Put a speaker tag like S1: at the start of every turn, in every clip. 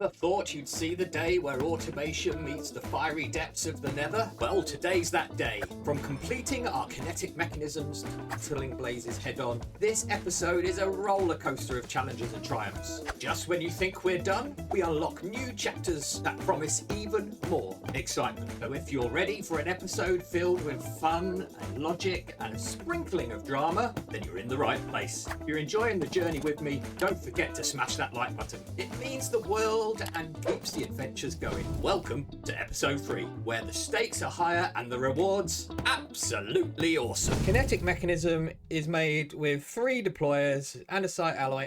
S1: Ever thought you'd see the day where automation meets the fiery depths of the nether? Well, today's that day. From completing our kinetic mechanisms to battling blazes head on, this episode is a roller coaster of challenges and triumphs. Just when you think we're done, we unlock new chapters that promise even more excitement. So if you're ready for an episode filled with fun and logic and a sprinkling of drama, then you're in the right place. If you're enjoying the journey with me, don't forget to smash that like button. It means the world and keeps the adventures going. Welcome to episode 3, where the stakes are higher and the rewards absolutely awesome. Kinetic Mechanism is made with 3 deployers, andesite alloy,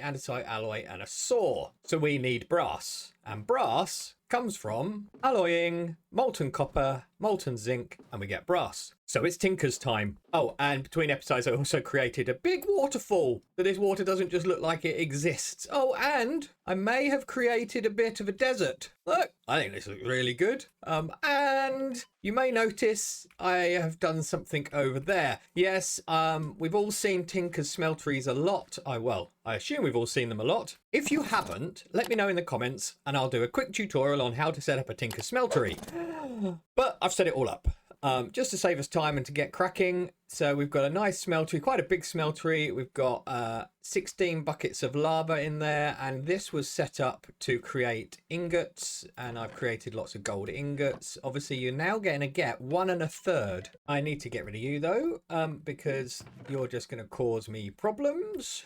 S1: and a saw. So we need brass, and brass comes from alloying molten copper, molten zinc, and we get brass. So it's Tinker's time. Oh, and between episodes, I also created a big waterfall, so this water doesn't just look like it exists. Oh, and I may have created a bit of a desert. Look, I think this looks really good. And you may notice I have done something over there. Yes, we've all seen Tinker's smelteries a lot. I assume we've all seen them a lot. If you haven't, let me know in the comments, and I'll do a quick tutorial on how to set up a Tinker smeltery. But I've set it all up. Just to save us time and to get cracking. So we've got a nice smeltery, quite a big smeltery. We've got 16 buckets of lava in there, and this was set up to create ingots, and I've created lots of gold ingots. Obviously you're now going to get 1 1/3. I need to get rid of you though, because you're just going to cause me problems.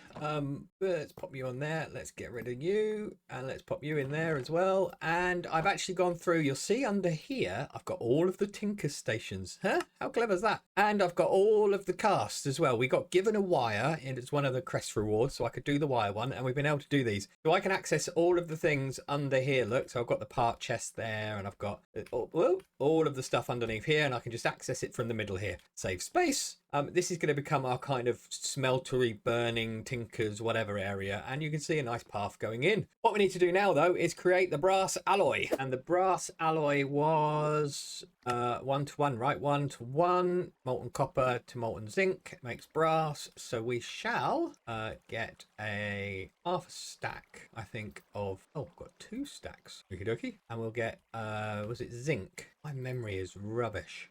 S1: Let's pop you on there. Let's get rid of you, and let's pop you in there as well. And I've actually gone through, you'll see under here, I've got all of the Tinker stations. Huh? How clever is that? And I've got all of the casts as well. We got given a wire, and it's one of the crest rewards, so I could do the wire one, and we've been able to do these. So I can access all of the things under here. Look, so I've got the part chest there, and I've got all of the stuff underneath here, and I can just access it from the middle here. Save space. This is going to become our kind of smeltery, burning, tinkers, whatever area, and you can see a nice path going in. What we need to do now, though, is create the brass alloy, and the brass alloy was 1-to-1, right? 1-to-1, molten copper to molten zinc makes brass. So we shall get a half a stack, I think, of we've got 2 stacks. Okie dokie. And we'll get was it zinc? My memory is rubbish.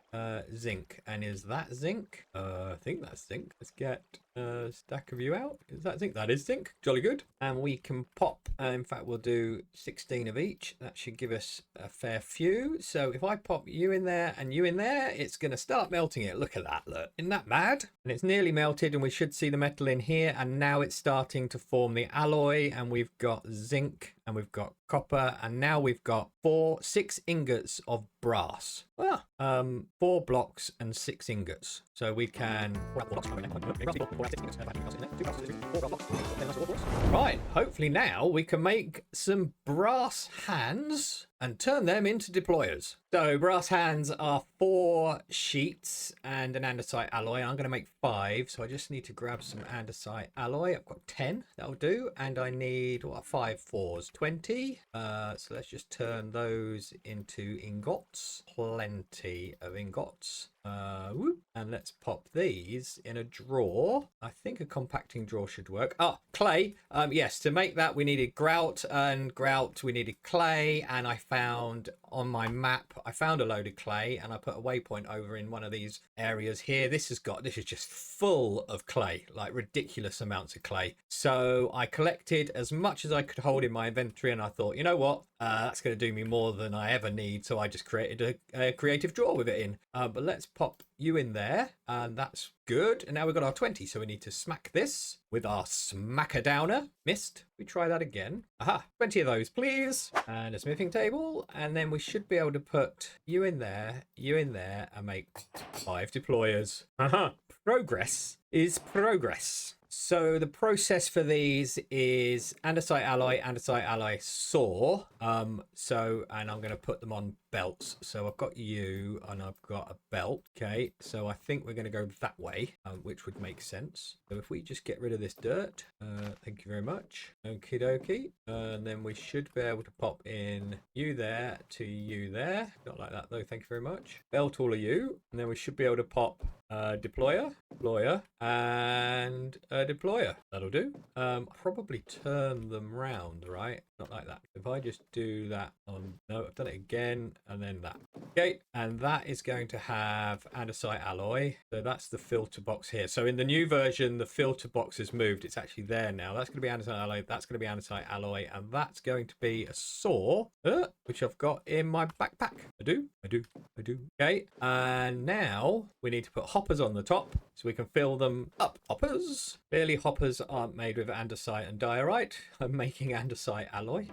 S1: Zinc. And is that zinc? I think that's zinc. Let's get a stack of you out. Is that zinc? That is zinc. Jolly good. And we can pop, in fact, we'll do 16 of each. That should give us a fair few. So if I pop you in there and you in there, it's going to start melting it. Look at that. Look. Isn't that mad? And it's nearly melted, and we should see the metal in here. And now it's starting to form the alloy, and we've got zinc, and we've got copper, and now we've got 6 ingots of brass. 4 blocks and 6 ingots. So we can right, hopefully now we can make some brass hands and turn them into deployers. So brass hands are 4 sheets and an andesite alloy. I'm going to make 5, so I just need to grab some andesite alloy. I've got 10, that'll do, and I need 5 4s, 20. So let's just turn those into ingots. Plenty of ingots. And let's pop these in a drawer. I think a compacting drawer should work. Clay. Yes, to make that we needed grout, and grout we needed clay, and I found on my map, I found a load of clay, and I put a waypoint over in one of these areas here. This is just full of clay, like ridiculous amounts of clay. So I collected as much as I could hold in my inventory, and I thought, you know what, that's going to do me more than I ever need. So I just created a creative drawer with it in. But let's pop you in there, and that's good. And now we've got our 20, so we need to smack this with our smacker downer. Missed. We try that again. Aha, 20 of those, please. And a smithing table, and then we should be able to put you in there, and make 5 deployers. Progress is progress. So the process for these is andesite alloy, saw. And I'm going to put them on belts. So I've got you, and I've got a belt. Okay, so I think we're going to go that way, which would make sense. So if we just get rid of this dirt, thank you very much. Okie dokie. And then we should be able to pop in you there to you there. Not like that though, thank you very much. Belt all of you, and then we should be able to pop deployer, and a deployer. That'll do. Probably turn them round, right? not like that. If I just do that on, no, I've done it again, and then that. Okay, and that is going to have andesite alloy. So that's the filter box here. So in the new version, the filter box has moved. It's actually there now. That's going to be andesite alloy. That's going to be andesite alloy, and that's going to be a saw, which I've got in my backpack. I do. Okay, and now we need to put hoppers on the top so we can fill them up. Hoppers. Clearly, hoppers aren't made with andesite and diorite. I'm making andesite alloy.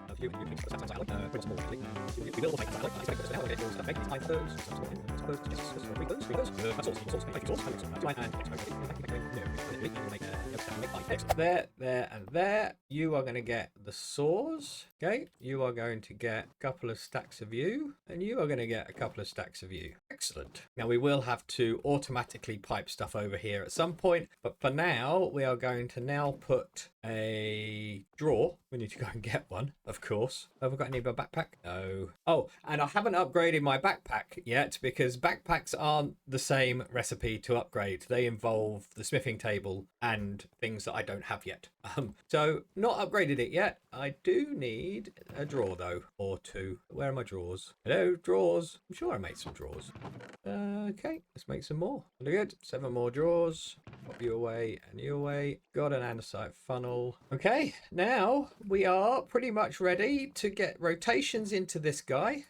S1: There, and there. You are going to get the saws. Okay, you are going to get a couple of stacks of you, and you are going to get a couple of stacks of you. Excellent. Now we will have to automatically pipe stuff over here at some point, but for now we are going to now put a drawer. We need to go and get one, of course. Have I got any of my backpack? No. Oh, and I haven't upgraded my backpack yet because backpacks aren't the same recipe to upgrade. They involve the smithing table and things that I don't have yet. So not upgraded it yet. I do need a drawer though, or two. Where are my drawers? Hello, drawers. I'm sure I made some drawers. Okay, let's make some more. Good. 7 more drawers. Pop you away and you away. Got an andesite funnel. Okay, now we are pretty much ready to get rotations into this guy,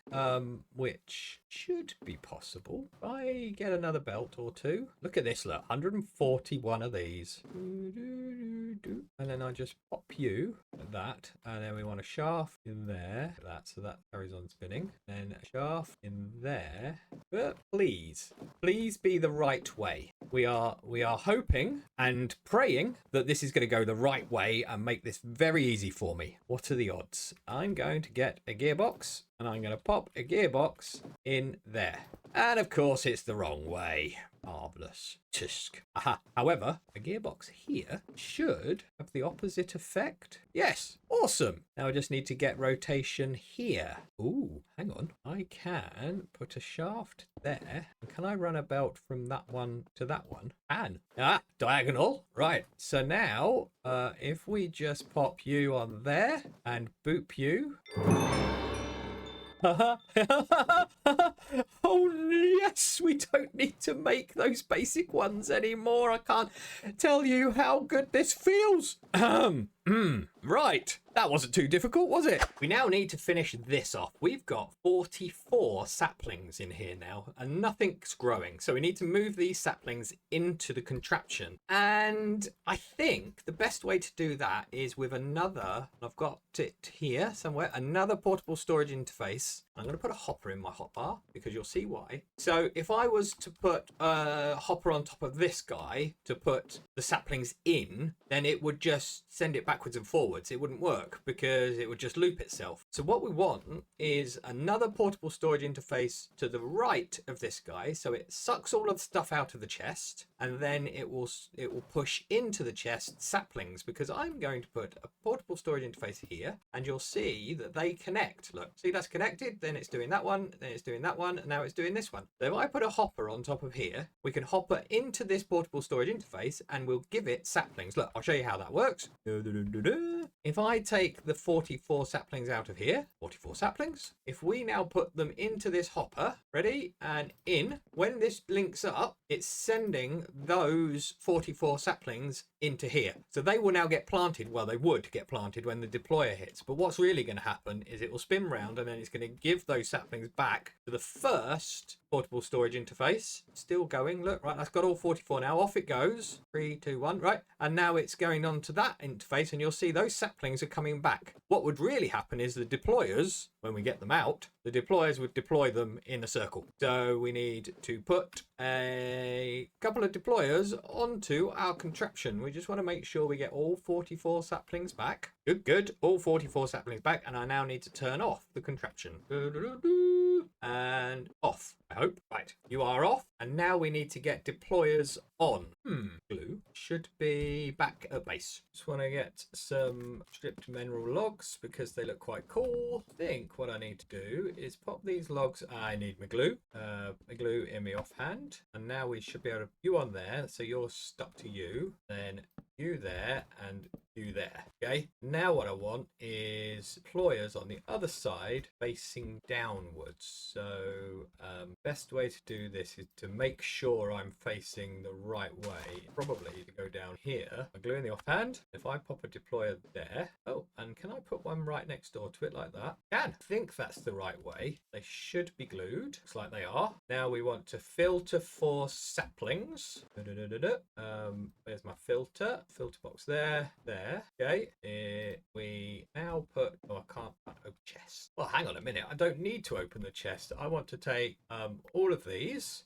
S1: which should be possible if I get another belt or two. Look at this, look, 141 of these. And then I just pop you at that, and then we want a shaft in there. That, so that carries on spinning. Then a shaft in there. But please be the right way. We are hoping and praying that this is going to go the right way and make this very easy for me. What are the odds? I'm going to get a gearbox, and I'm going to pop a gearbox in there. And of course it's the wrong way. Marvellous. Tusk. Aha. However, a gearbox here should have the opposite effect. Yes. Awesome. Now I just need to get rotation here. Ooh, hang on. I can put a shaft there. And can I run a belt from that one to that one? Can. Ah, diagonal. Right. So now, if we just pop you on there and boop you. Oh yes, we don't need to make those basic ones anymore. I can't tell you how good this feels. Right, that wasn't too difficult, was it? We now need to finish this off. We've got 44 saplings in here now, and nothing's growing. So we need to move these saplings into the contraption. And I think the best way to do that is with another, I've got it here somewhere, another portable storage interface. I'm going to put a hopper in my hotbar because you'll see why. So if I was to put a hopper on top of this guy to put the saplings in, then it would just send it backwards and forwards. It wouldn't work because it would just loop itself. So what we want is another portable storage interface to the right of this guy. So it sucks all of the stuff out of the chest, and then it will push into the chest saplings, because I'm going to put a portable storage interface here, and you'll see that they connect. Look, see, that's connected, then it's doing that one, then it's doing that one, and now it's doing this one. So if I put a hopper on top of here, we can hopper into this portable storage interface and we'll give it saplings. Look, I'll show you how that works. If I take the 44 saplings out of here, 44 saplings, if we now put them into this hopper, ready, and in, when this links up, it's sending those 44 saplings into here. So they will now get planted. Well, they would get planted when the deployer hits. But what's really going to happen is it will spin round and then it's going to give those saplings back to the first portable storage interface. Still going. Look, right, that's got all 44 now. Off it goes. 3, 2, 1, right. And now it's going on to that interface, and you'll see those saplings are coming back. What would really happen is the deployers, when we get them out, the deployers would deploy them in a circle. So we need to put a couple of deployers onto our contraption. We just want to make sure we get all 44 saplings back. Good. All 44 saplings back. And I now need to turn off the contraption. And off, I hope. Right, you are off. And now we need to get deployers on. Glue should be back at base. Just want to get some stripped mineral logs because they look quite cool. I think what I need to do is pop these logs. I need my glue. My glue in my offhand. And now we should be able to, you on there. So you're stuck to you. Then you there and you there. Okay, now what I want is deployers on the other side facing downwards. So best way to do this is to make sure I'm facing the right way, probably to go down here. I glue in the offhand. If I pop a deployer there, oh, and can I put one right next door to it like that? Can. I think that's the right way. They should be glued. Looks like they are. Now we want to filter for saplings. Where's my filter? Filter box there. Okay. We now put, oh, I can't open chest. Well, hang on a minute. I don't need to open the chest. I want to take all of these.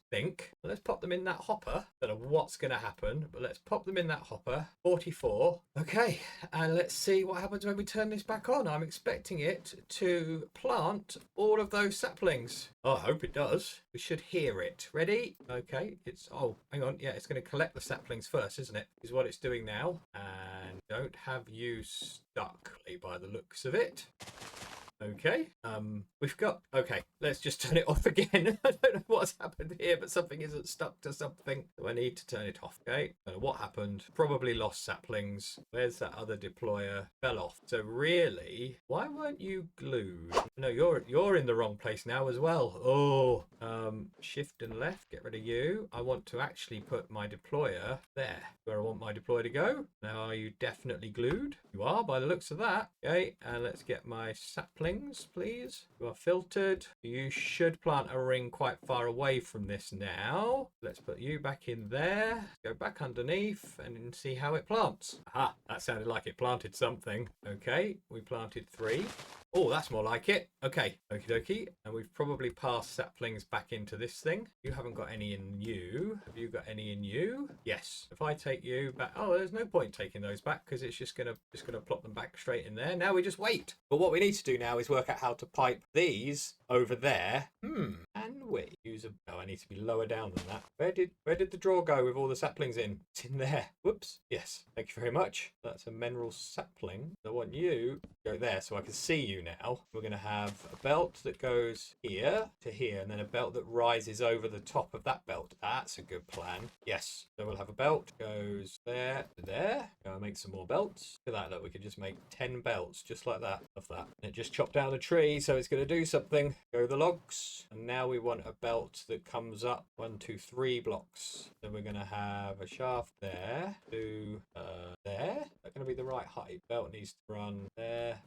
S1: Let's pop them in that hopper. Don't know what's going to happen, but let's pop them in that hopper. 44. Okay, and let's see what happens when we turn this back on. I'm expecting it to plant all of those saplings. Oh, I hope it does. We should hear it. Ready? Okay, it's, oh, hang on. Yeah, it's going to collect the saplings first, isn't it? Is what it's doing now. And don't have you stuck by the looks of it. Okay, we've got, okay, let's just turn it off again. I don't know what's happened here, but something isn't stuck to something, so I need to turn it off. Okay, don't know what happened. Probably lost saplings. Where's that other deployer? Fell off. So really, why weren't you glued? No, you're in the wrong place now as well. Oh, shift and left, get rid of you. I want to actually put my deployer there, where I want my deployer to go. Now, are you definitely glued? You are, by the looks of that. Okay, and let's get my saplings, please. You are filtered. You should plant a ring quite far away from this now. Let's put you back in there. Go back underneath and see how it plants. Aha, that sounded like it planted something. Okay, we planted 3. Oh, that's more like it. Okay, okie dokie. And we've probably passed saplings back into this thing. You haven't got any in you. Have you got any in you? Yes. If I take you back, oh, there's no point taking those back because it's just gonna plop them back straight in there. Now we just wait. But what we need to do now is work out how to pipe these over there. And we use a, oh, I need to be lower down than that. Where did the drawer go with all the saplings in? It's in there. Whoops. Yes. Thank you very much. That's a mineral sapling. I want you to go there so I can see you now. We're going to have a belt that goes here to here and then a belt that rises over the top of that belt. That's a good plan. Yes. So we'll have a belt goes there to there. Go make some more belts. Look at that. Look, we could just make 10 belts just like that. Love that. And it just chopped down a tree, so it's going to do something. Go the logs. And now we want a belt that comes up 1, 2, 3 blocks. So we're going to have a shaft there to there. That's going to be the right height. Belt needs to run there.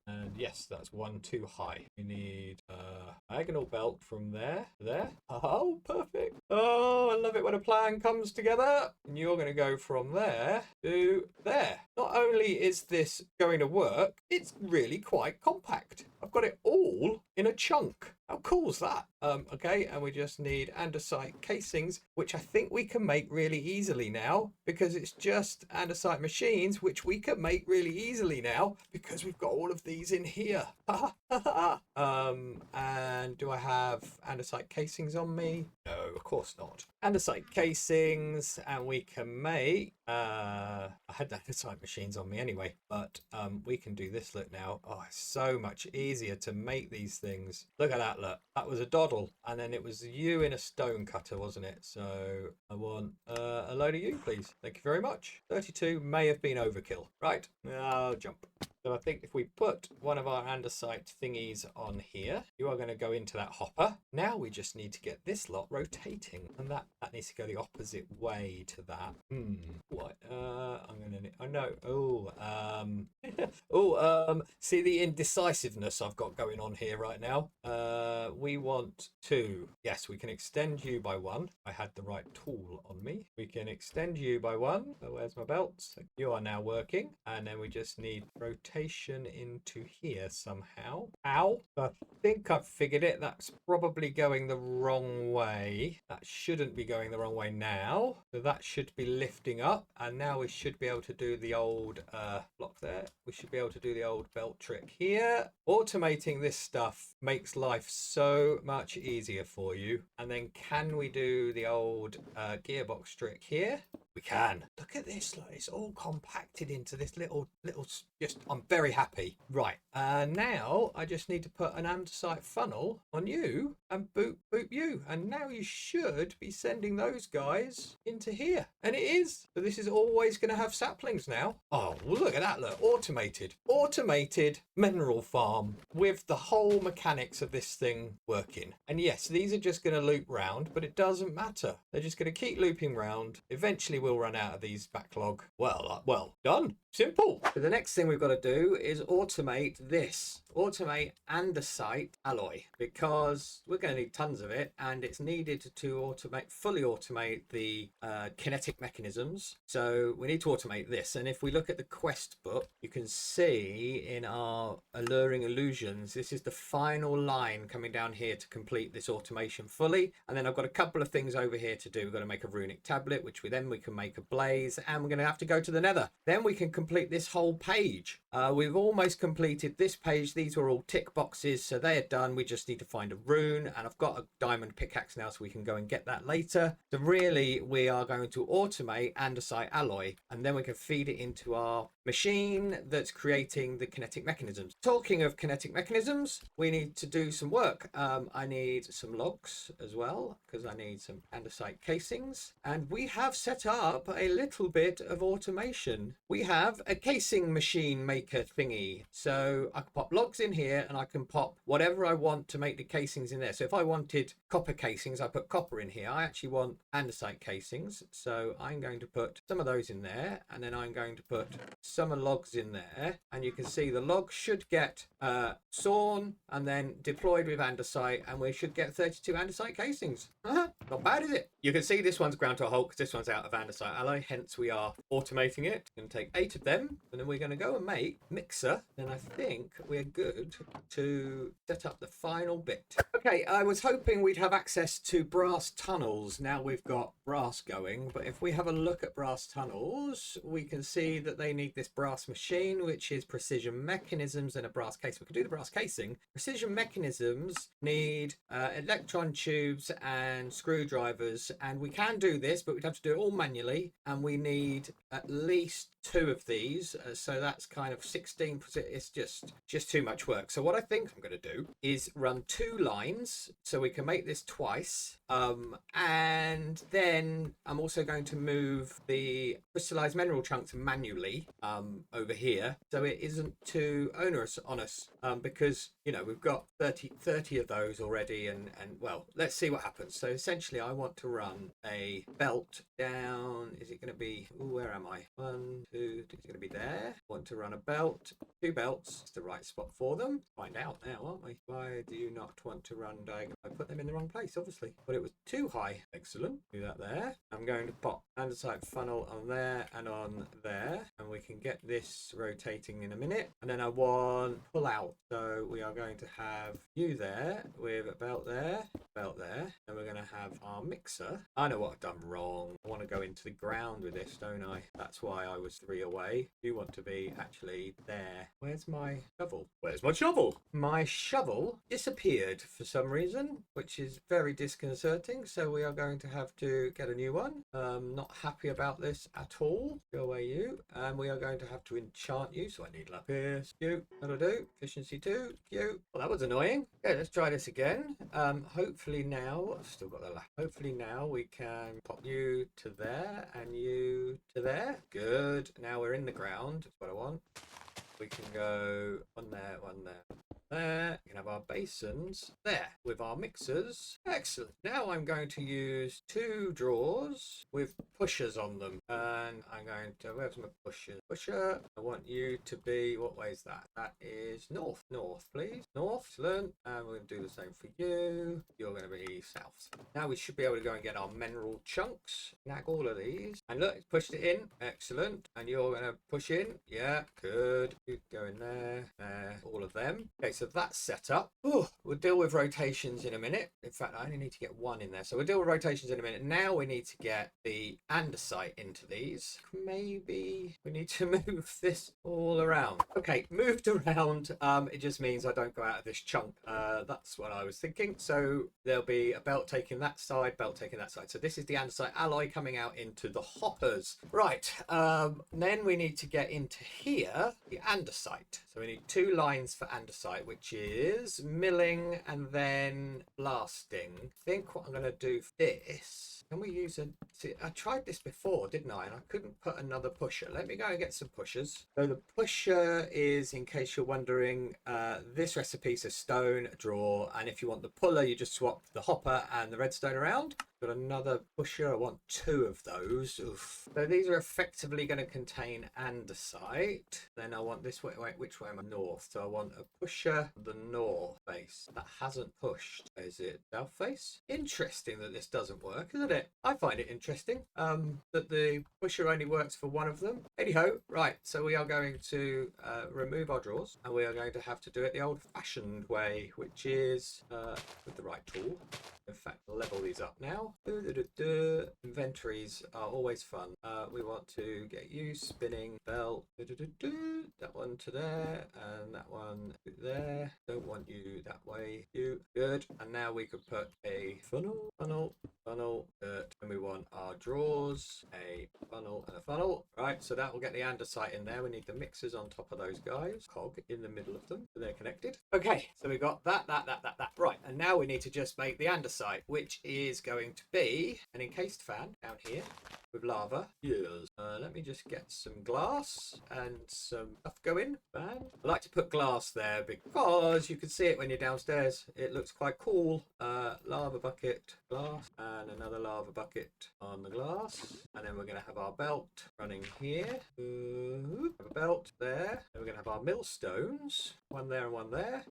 S1: And yes, that's 1 too high. We need a diagonal belt from there to there. Oh, perfect. Oh, I love it when a plan comes together. And you're going to go from there to there. Not only is this going to work, it's really quite compact. I've got it all in a chunk. How cool is that? Okay, and we just need andesite casings, which I think we can make really easily now because it's just andesite machines, which we can make really easily now because we've got all of these in here. And do I have andesite casings on me? No, of course not. Andesite casings, and we can make, I had andesite machines on me anyway, but we can do this look now. Oh, it's so much easier to make these things. Look at that, look. That was a doddle, and then it was you in a stone cutter, wasn't it? So I want a load of you, please. Thank you very much. 32 may have been overkill. Right, I'll jump. So I think if we put one of our andesite thingies on here, you are going to go into that hopper. Now we just need to get this lot rotating, and that needs to go the opposite way to that. What? I'm going to, oh no, see the indecisiveness I've got going on here right now. We want to, yes, we can extend you by 1. I had the right tool on me. We can extend you by 1. So where's my belts? You are now working, and then we just need rotation into here somehow. Ow! I think I've figured it. That's probably going the wrong way. That shouldn't be going the wrong way now. So that should be lifting up, and now we should be able to do the old block there. We should be able to do the old belt trick here. Automating this stuff makes life so much easier for you. And then can we do the old gearbox trick here? We can. Look at this. Look, it's all compacted into this little. Just, I'm very happy. Right. Now I just need to put an andesite funnel on you and boop you. And now you should be sending those guys into here. And it is. So this is always going to have saplings now. Oh, well, look at that. Look, automated mineral farm with the whole mechanics of this thing working. And yes, these are just going to loop round, but it doesn't matter. They're just going to keep looping round. Eventually we'll run out of these backlog. Well, done. Simple. So the next thing we've got to do is automate this. Automate andesite alloy, because we're going to need tons of it, and it's needed to fully automate the kinetic mechanisms. So we need to automate this. And if we look at the quest book, you can see in our alluring illusions, this is the final line coming down here to complete this automation fully. And then I've got a couple of things over here to do. We've got to make a runic tablet, which we can make a blaze, and we're going to have to go to the nether. Then we can complete this whole page. We've almost completed this page. These were all tick boxes, so they are done. We just need to find a rune, and I've got a diamond pickaxe now, so we can go and get that later. So really, we are going to automate andesite alloy, and then we can feed it into our machine that's creating the kinetic mechanisms. Talking of kinetic mechanisms, we need to do some work. I need some logs as well, because I need some andesite casings, and we have set up a little bit of automation. We have a casing machine maker thingy, so I can pop logs in here and I can pop whatever I want to make the casings in there. So if I wanted copper casings, I put copper in here. I actually want andesite casings, so I'm going to put some of those in there, and then I'm going to put some logs in there, and you can see the logs should get sawn and then deployed with andesite, and we should get 32 andesite casings. Not bad, is it? You can see this one's ground to a halt because this one's out of andesite alloy, hence we are automating it. We're going to take 8 of them, and then we're going to go and make mixer. Then I think we're good to set up the final bit. Okay, I was hoping we'd have access to brass tunnels. Now we've got brass going, but if we have a look at brass tunnels, we can see that they need this brass machine, which is precision mechanisms, and a brass case. We can do the brass casing. Precision mechanisms need electron tubes and screwdrivers, and we can do this, but we'd have to do it all manually, and we need at least 2 of these, so that's kind of 16%. It's just too much work. So what I think I'm going to do is run 2 lines so we can make this twice, and then I'm also going to move the crystallized mineral chunks manually over here, so it isn't too onerous on us, because you know we've got 30 of those already, and well, let's see what happens. So essentially I want to run a belt down. Is it going to be, where am I? 1, 2, it's going to be there. I want to run a belt, 2 belts. It's the right spot for them. Find out now, aren't we? Why do you not want to run diagonal? I put them in the wrong place, obviously, but it was too high. Excellent. Do that there. I'm going to pop andesite funnel on there and on there, and we can get this rotating in a minute. And then I want pull out, so we are going to have you there with a belt there, and we're going to have our mixer. I know what I've done wrong. I want to go into the ground with this, don't I? That's why I was 3 away. You want to be actually there. Where's my shovel? Where's my shovel? My shovel disappeared for some reason, which is very disconcerting, so we are going to have to get a new one. Not happy about this at all. Go away, you. And we are going to have to enchant you, so I need lapis. You. That'll do. Efficiency 2. Cute. Well, that was annoying. Okay, let's try this again. Hopefully now, I've still got the lapis. Hopefully now we can pop you to there and you to there. Good. Now we're in the ground. That's what I want. We can go one there, one there. There. We can have our basins there with our mixers. Excellent. Now I'm going to use 2 drawers with pushers on them, and I'm going to, where's my pusher? I want you to be, what way is that? That is north, please. North. Excellent. And we're going to do the same for you. You're going to be south. Now we should be able to go and get our mineral chunks. Snag all of these, and look, it's pushed it in. Excellent. And you're going to push in. Yeah, good. You go in there, all of them. Okay, so that's set up. Ooh, we'll deal with rotations in a minute. In fact, I only need to get one in there. So we'll deal with rotations in a minute. Now we need to get the andesite into these. Maybe we need to move this all around. Okay, moved around. It just means I don't go out of this chunk. That's what I was thinking. So there'll be a belt taking that side, belt taking that side. So this is the andesite alloy coming out into the hoppers. Right, then we need to get into here, the andesite. So we need 2 lines for andesite, which is milling and then blasting. I think what I'm going to do for this, can we use a... See, I tried this before, didn't I? And I couldn't put another pusher. Let me go and get some pushers. So the pusher is, in case you're wondering, this recipe says stone, a drawer, and if you want the puller, you just swap the hopper and the redstone around. Got another pusher. I want 2 of those. Oof. So these are effectively going to contain andesite. Then I want this way. Wait, which way am I? North. So I want a pusher the north face. That hasn't pushed. Is it south face? Interesting that this doesn't work, isn't it? I find it interesting that the pusher only works for one of them. Anyhow, right. So we are going to remove our drawers, and we are going to have to do it the old-fashioned way, which is with the right tool. In fact, level these up now. Inventories are always fun. We want to get you spinning belt. That one to there, and that one there. Don't want you that way. You good. And now we could put a funnel, and we want our drawers, a funnel, and a funnel. Right, so that will get the andesite in there. We need the mixers on top of those guys. Cog in the middle of them, so they're connected. Okay, so we got that. Right, and now we need to just make the andesite, which is going to be an encased fan down here with lava. Yes. Let me just get some glass and some stuff going. Fan. I like to put glass there because you can see it when you're downstairs. It looks quite cool. Lava bucket, glass, and another lava bucket on the glass. And then we're going to have our belt running here. Have a belt there. Then we're going to have our millstones. One there and one there.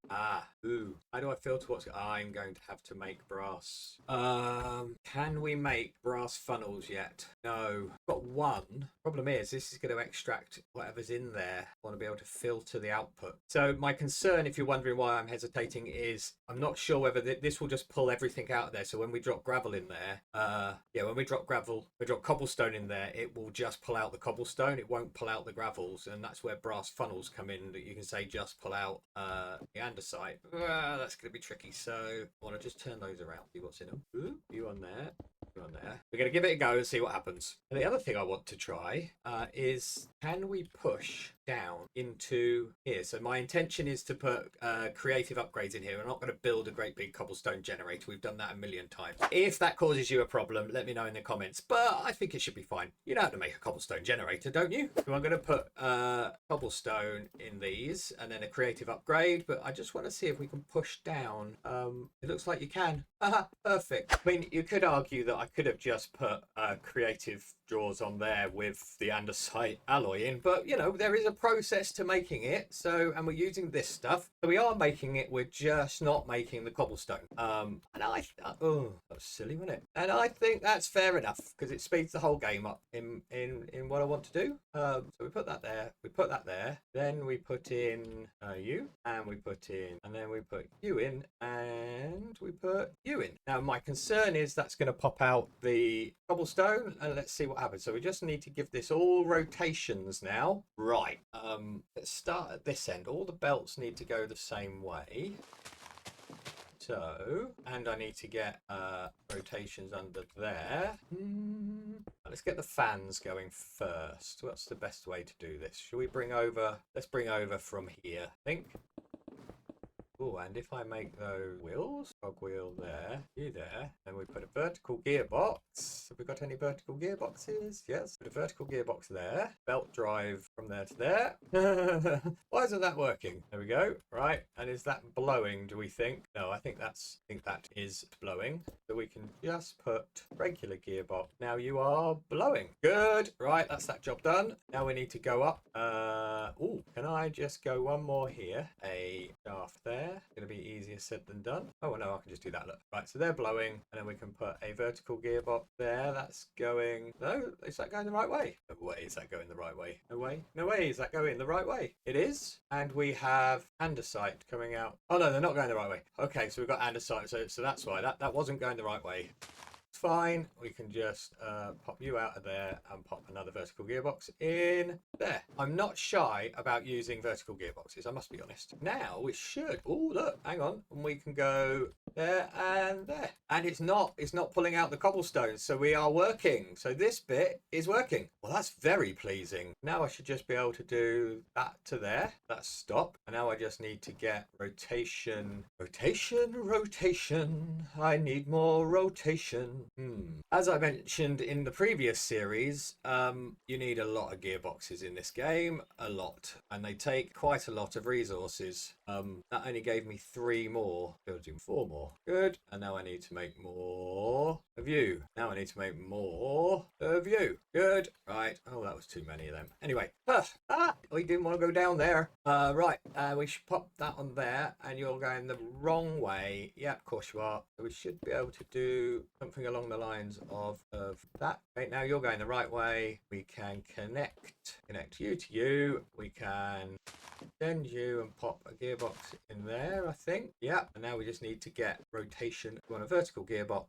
S1: Ooh. How do I feel towards... I'm going to have to make brass. Can we make brass funnels yet? No. I've got one. Problem is, this is going to extract whatever's in there. I want to be able to filter the output. So my concern, if you're wondering why I'm hesitating, is I'm not sure whether this will just pull everything out of there. So when we drop gravel in there, when we drop gravel, we drop cobblestone in there, it will just pull out the cobblestone. It won't pull out the gravels. And that's where brass funnels come in, that you can say just pull out the andesite. That's going to be tricky. So I want to just turn those around, see what's in them. Ooh, you on there. On there. We're going to give it a go and see what happens. And the other thing I want to try is, can we push down into here? So my intention is to put creative upgrades in here. We're not going to build a great big cobblestone generator. We've done that a million times. If that causes you a problem, let me know in the comments. But I think it should be fine. You know how to make a cobblestone generator, don't you? So I'm going to put cobblestone in these and then a creative upgrade. But I just want to see if we can push down. It looks like you can. Perfect. I mean, you could argue that I could have just put creative drawers on there with the andesite alloy in, but you know, there is a process to making it. So, and we're using this stuff, so we are making it, we're just not making the cobblestone. And oh, that's silly, wasn't it? And I think that's fair enough, because it speeds the whole game up in what I want to do. So we put that there, then we put in you, and we put in, and then we put you in, and we put you in. Now my concern is that's going to pop out the cobblestone, and let's see what happens. So we just need to give this all rotations now. Right, let's start at this end. All the belts need to go the same way. So, and I need to get rotations under there. Let's get the fans going first. What's the best way to do this? Shall we bring over, let's bring over from here, I think. Oh, and if I make those wheels, cog wheel there, you there, then we put a vertical gearbox. Have we got any vertical gearboxes? Yes, put a vertical gearbox there. Belt drive from there to there. Why isn't that working? There we go. Right, and is that blowing, do we think? No, I think that is blowing. So we can just put regular gearbox. Now you are blowing. Good. Right, that's that job done. Now we need to go up. Oh, can I just go one more here? A shaft there. Gonna be easier said than done. Oh no, I can just do that. Look. Right, so they're blowing, and then we can put a vertical gearbox there. That's going. No, is that going the right way? No way is that going the right way. No way. No way is that going the right way. It is. And we have andesite coming out. Oh no, they're not going the right way. Okay, so we've got andesite. So that's why that wasn't going the right way. Fine, we can just pop you out of there and pop another vertical gearbox in there. I'm not shy about using vertical gearboxes, I must be honest. Now we should, oh look, hang on, and we can go there and there. And it's not pulling out the cobblestones, so we are working. So this bit is working. Well, that's very pleasing. Now I should just be able to do that to there. That's stop. And now I just need to get rotation. Rotation. I need more rotation. As I mentioned in the previous series, you need a lot of gearboxes in this game, a lot, and they take quite a lot of resources. That only gave me 3 more. Building 4 more. Good. And now I need to make more of you. Now I need to make more of you. Good. Right. Oh, that was too many of them. Anyway, we didn't want to go down there. Right. We should pop that on there, and you're going the wrong way. Yeah, of course you are. So we should be able to do something along the lines of that. Okay, now you're going the right way. We can connect you to you. We can send you and pop a gearbox in there, I think. Yeah, and now we just need to get rotation. We want a vertical gearbox.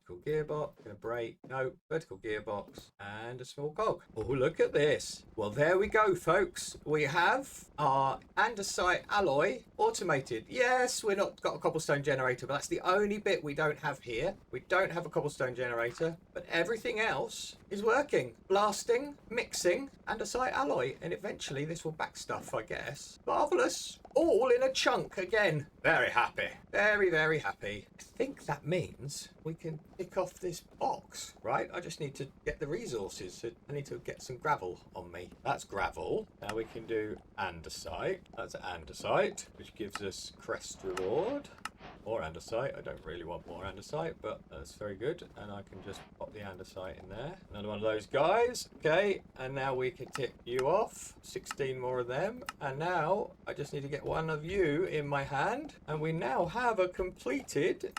S1: Gonna brake. No, vertical gearbox and a small cog. Oh, look at this. Well, there we go, folks. We have our andesite alloy automated. Yes, we're not got a cobblestone generator, but that's the only bit we don't have here. We don't have a cobblestone generator, but everything else is working. Blasting, mixing, andesite alloy, and eventually this will back stuff, I guess. Marvelous. All in a chunk again. Very happy. Very, very happy. I think that means we can tick off this box, right? I just need to get the resources. So I need to get some gravel on me. That's gravel. Now we can do andesite. That's andesite, which gives us crest reward. More andesite. I don't really want more andesite, but that's very good. And I can just pop the andesite in there. Another one of those guys. Okay, and now we can tick you off. 16 more of them. And now I just need to get one of you in my hand. And we now have a completed...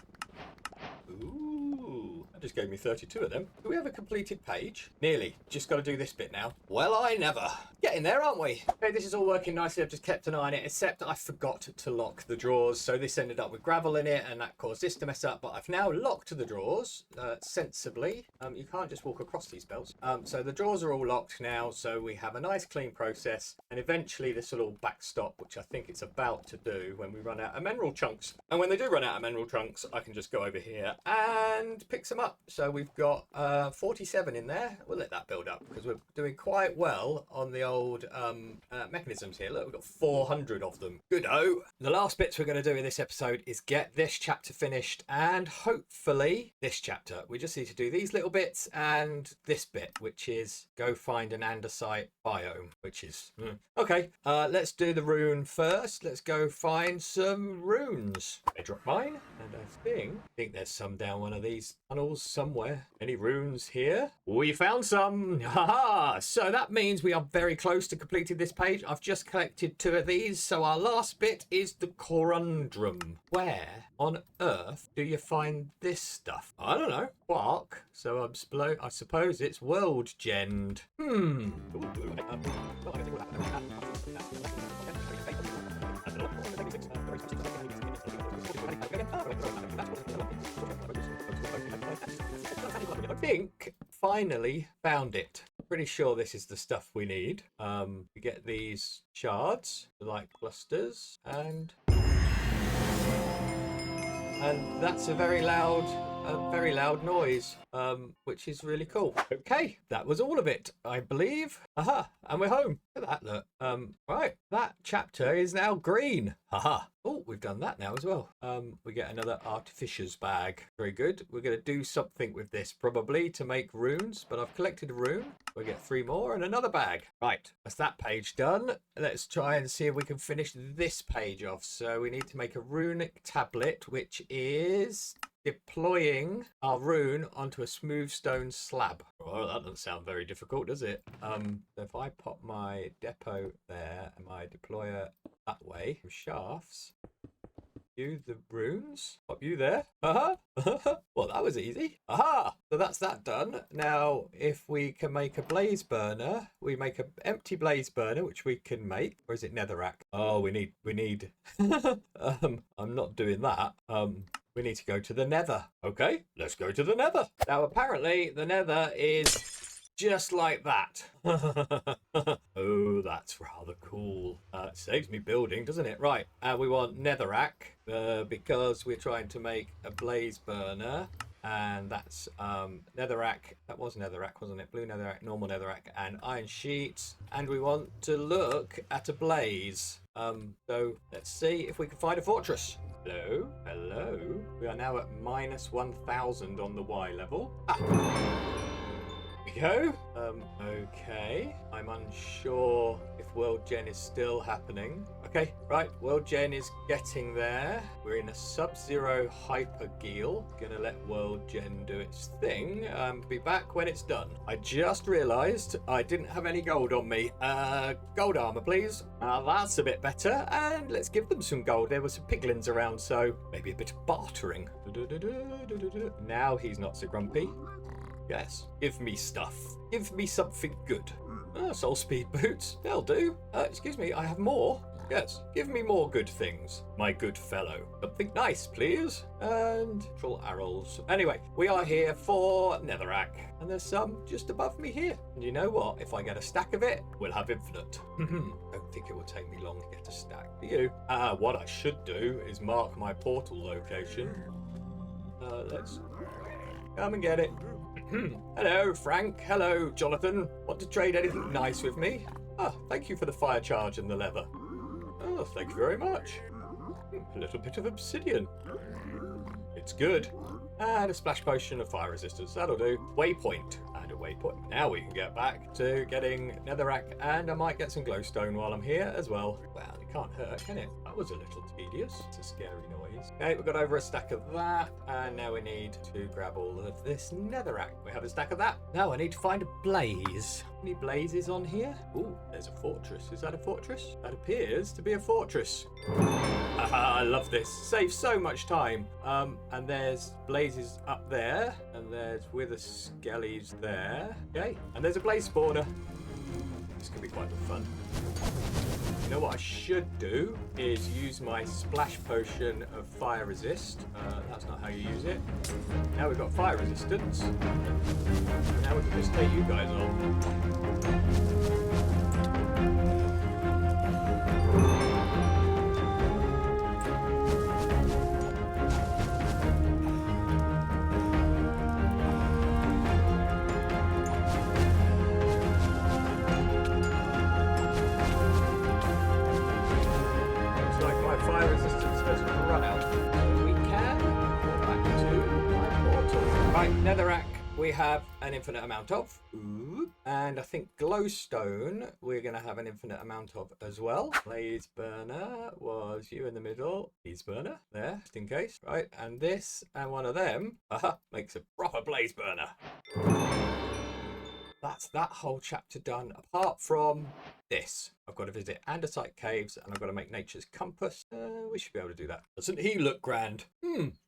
S1: Ooh, that just gave me 32 of them. Do we have a completed page? Nearly. Just got to do this bit now. Well, I never. Getting there, aren't we? Okay, this is all working nicely. I've just kept an eye on it, except I forgot to lock the drawers. So this ended up with gravel in it, and that caused this to mess up. But I've now locked the drawers sensibly. You can't just walk across these belts. So the drawers are all locked now. So we have a nice clean process. And eventually this will all backstop, which I think it's about to do when we run out of mineral chunks. And when they do run out of mineral chunks, I can just go over here and pick some up. So we've got 47 in there. We'll let that build up because we're doing quite well on the old mechanisms here. Look, we've got 400 of them. Good-o. The last bits we're going to do in this episode is get this chapter finished and hopefully this chapter. We just need to do these little bits and this bit, which is go find an andesite biome, which is... Okay, let's do the rune first. Let's go find some runes. I dropped mine and I think there's some down one of these tunnels somewhere. Any runes here? We found some. Haha! So that means we are very close to completing this page. I've just collected 2 of these. So our last bit is the conundrum. Where on earth do you find this stuff? I don't know. Quark. So I suppose it's world genned. I think finally found it. Pretty sure this is the stuff we need. We get these shards like clusters and that's a very loud noise, which is really cool. Okay, that was all of it, I believe. Aha, and we're home. Look at that, look. Right, that chapter is now green. Haha. Oh, we've done that now as well. We get another artificer's bag. Very good. We're going to do something with this probably to make runes, but I've collected a rune. We'll get 3 more and another bag. Right, that's that page done. Let's try and see if we can finish this page off. So we need to make a runic tablet, which is deploying our rune onto a smooth stone slab. Well, that doesn't sound very difficult, does it? So if I pop my depot there and my deployer that way, shafts, you the runes, pop you there. Well, that was easy. Aha! So that's that done. Now, if we can make a blaze burner, we make an empty blaze burner, which we can make. Or is it netherrack? Oh, we need. I'm not doing that. We need to go to the nether. Okay, let's go to the nether. Now, apparently, the nether is just like that. Oh, that's rather cool. It saves me building, doesn't it? Right, we want netherrack because we're trying to make a blaze burner. And that's netherrack. That was netherrack, wasn't it? Blue netherrack, normal netherrack, and iron sheets. And we want to look at a blaze. So let's see if we can find a fortress. Hello, hello. We are now at minus 1,000 on the Y level. Go. Okay. I'm unsure if World Gen is still happening. Okay, right. World Gen is getting there. We're in a sub-zero hypergeel. Gonna let World Gen do its thing. Be back when it's done. I just realised I didn't have any gold on me. Gold armor, please. That's a bit better. And let's give them some gold. There were some piglins around, so maybe a bit of bartering. Now he's not so grumpy. Yes, give me stuff. Give me something good. Soul speed boots, they'll do. Excuse me, I have more. Yes, give me more good things, my good fellow. Something nice, please. And troll arrows. Anyway, we are here for netherrack. And there's some just above me here. And you know what? If I get a stack of it, we'll have infinite. Don't think it will take me long to get a stack. Do you? What I should do is mark my portal location. Let's come and get it. Hello, Frank. Hello, Jonathan. Want to trade anything nice with me? Thank you for the fire charge and the leather. Oh, thank you very much. A little bit of obsidian. It's good. And a splash potion of fire resistance. That'll do. Waypoint. And a waypoint. Now we can get back to getting netherrack, and I might get some glowstone while I'm here as well. Well, it can't hurt, can it? That was a little tedious. It's a scary noise. Okay, we've got over a stack of that, and now we need to grab all of this netherrack. We have a stack of that. Now I need to find a blaze. Any blazes on here? Ooh, there's a fortress. Is that a fortress? That appears to be a fortress. I love this. Saves so much time. And there's blazes up there, and there's wither skellies there. Okay, and there's a blaze spawner. This could be quite fun. You know what I should do is use my splash potion of fire resist. That's not how you use it. Now we've got fire resistance. Now we can just take you guys on. Fire resistance has run out. We can go back to my portal. Right, netherrack we have an infinite amount of. Ooh. And I think glowstone we're going to have an infinite amount of as well. Blaze burner was you in the middle. Blaze burner there, just in case. Right, and this and one of them makes a proper blaze burner. That's that whole chapter done, apart from this. I've got to visit andesite caves, and I've got to make nature's compass. We should be able to do that. Doesn't he look grand?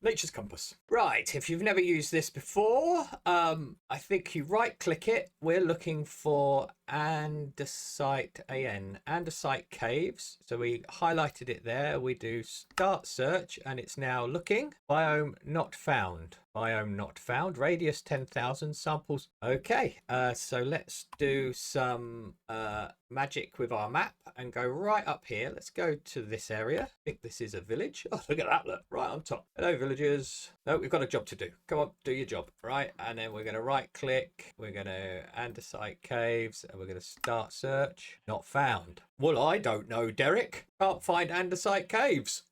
S1: Nature's compass. Right, if you've never used this before, I think you right-click it. We're looking for andesite, andesite caves. So we highlighted it there. We do start search, and it's now looking. Biome not found. Biome not found. Radius 10,000. Samples. Okay, so let's do some magic with our map and go right up here. Let's go to this area. I think this is a village. Oh, look at that, look, right on top. Hello, villagers. No, we've got a job to do. Come on, do your job. Right, and then we're going to right click. We're going to andesite caves, and we're going to start search. Not found. Well, I don't know, Derek. Can't find andesite caves.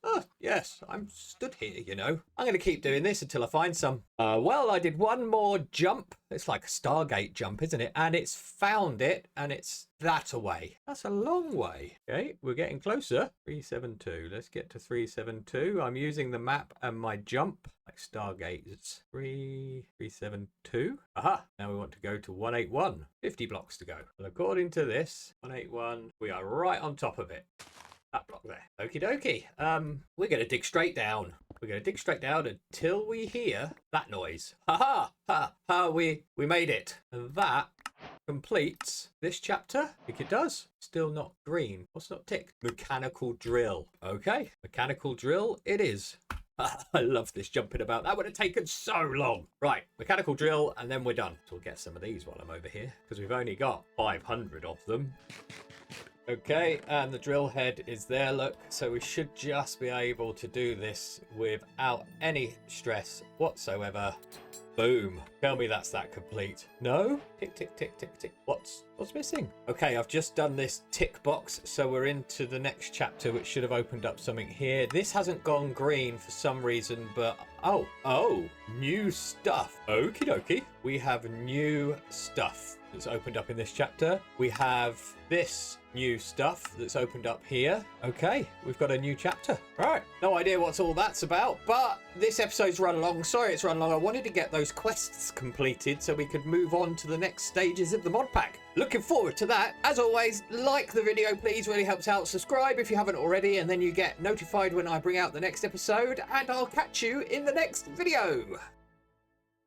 S1: Oh, yes, I'm stood here, you know. I'm going to keep doing this until I find some. Well, I did one more jump. It's like a Stargate jump, isn't it? And it's found it, and it's that away. That's a long way. Okay, we're getting closer. 372. Let's get to 372. I'm using the map and my jump. Like Stargate, it's 372. Aha, now we want to go to 181. 50 blocks to go. Well, according to this, 181, we are right on top of it. That block there. Okie dokie. We're going to dig straight down. We're going to dig straight down until we hear that noise. Ha ha! Ha ha! We made it. And that completes this chapter. I think it does. Still not green. What's not ticked? Mechanical drill. Okay. Mechanical drill it is. I love this jumping about. That would have taken so long. Right, mechanical drill, and then we're done. So we'll get some of these while I'm over here, because we've only got 500 of them. Okay, and the drill head is there, look. So we should just be able to do this without any stress whatsoever. Boom. Tell me that's that complete. No? Tick, tick, tick, tick, tick. What's missing? Okay, I've just done this tick box, so we're into the next chapter, which should have opened up something here. This hasn't gone green for some reason, but oh, new stuff. Okie dokie. We have new stuff that's opened up in this chapter. We have this new stuff that's opened up here. Okay, we've got a new chapter. Right, no idea what's all that's about, but this episode's run long. Sorry it's run long. I wanted to get those quests completed so we could move on to the next stages of the mod pack. Looking forward to that. As always, like the video please, really helps out. Subscribe if you haven't already, and then you get notified when I bring out the next episode, and I'll catch you in the next video.